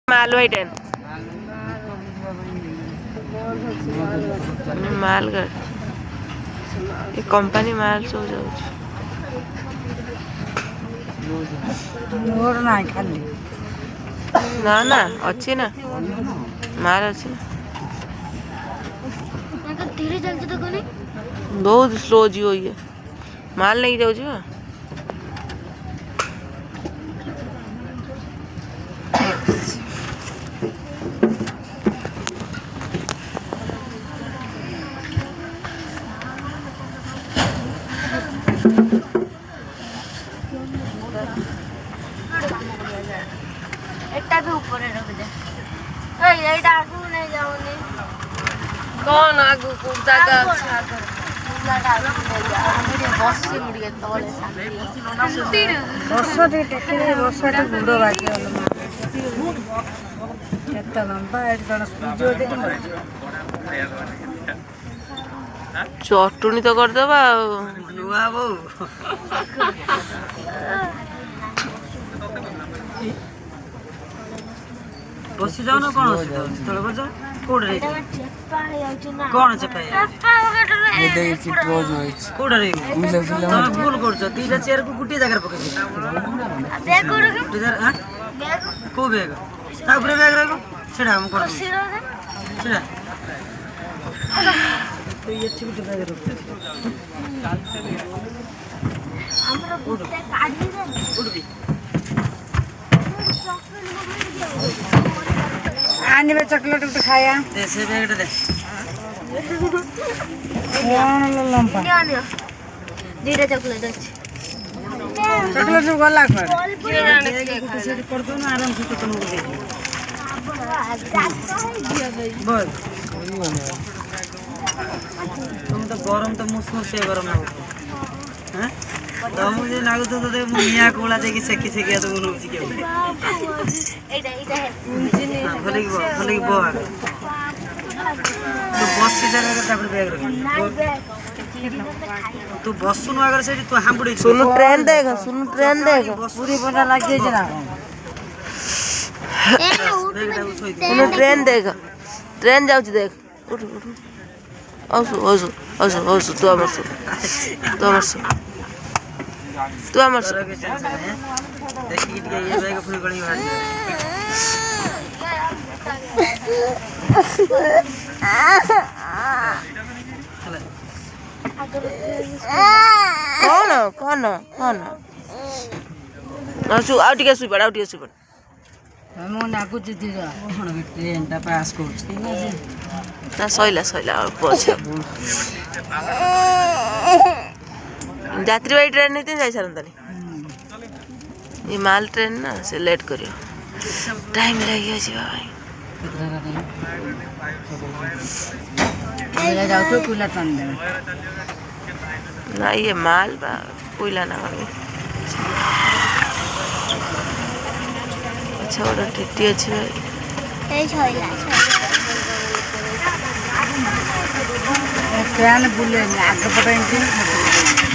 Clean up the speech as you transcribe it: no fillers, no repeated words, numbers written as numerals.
मालवाई train मालगाड़ ये company माल सब जाऊँ ना ना अच्छी ना माल अच्छी ना धीरे चलते तो कोनी बहुत स्लो जी हुई है माल नहीं जाऊँ जी एटा भी ऊपर रख दे ए एटा आगु नहीं जाओनी कौन आगु कुर्ता का बसी मुड़िए तोले ବର୍ଷ ଟିକେ ଟେକିଲେ ବର୍ଷଟା ଗୁଡ଼ ବାକି ଗଲ କେତେ ଲମ୍ବା ଏଠି ଜଣେ ସୂର୍ଯ୍ୟ ଦେଖି ଚଟୁଣି ତ କରିଦେବା ଆଉ ନୂଆ ବୋଉ ବସି ଯାଉନ କଣ ତଳେ ବସ କୋଉଠି କଣ ଚେପା କୋଉଠି ତମେ ଭୁଲ କରୁଛ ଦିଟା ଚେୟାରକୁ ଗୋଟିଏ ଜାଗାରେ ପକେଇଛ କୋଉ ବ୍ୟାଗ ତା ଉପରେ ବ୍ୟାଗ ରହିବ ସେଟା ମୁଁ କରିଦେବି ସେଟା ଏଠି ଗୋଟେ ବ୍ୟାଗ ରଖ आने चॉकलेट उठ खाया ऐसे बैग दे कौन लंपा धीरे चॉकलेट अछि चॉकलेट सब गला कर से कर दो ना आराम से तो तुम दे बोल तुम तो गरम तो मुसमुस से गरम ना हैं तो मुझे नागु तो मिया कोला देखि सेकी सेकी तो बोलू छी के एटा एटा है भले की बो तो बस से जाने का तापर बैग रख तू बस सुन अगर से तू हांबड़ी सुन ट्रेन देख पूरी बना लागे जे ना सुन ट्रेन देख ट्रेन जाऊ देख उठ उठ औसु औसु औसु औसु तू अमर सु तू अमर सु देखि के ये बैग फुल गणी बाहर कौन औसु आउट के सुई पड़ हम नागु जिति जा ट्रेन ता पास करछ ना सैला अल्प अच्छे यात्रीवाही ट्रेन नहीं जाई सारंतानी ये माल ट्रेन ना से लेट करियो टाइम लगे जी भाई मेरा जाऊ तो कुला तन दे ना ये माल बा कोयला ना करी अच्छा बड़ा टिट्टी अच्छी भाई ए छोइला ट्रेन बुले आगे पटा इंजन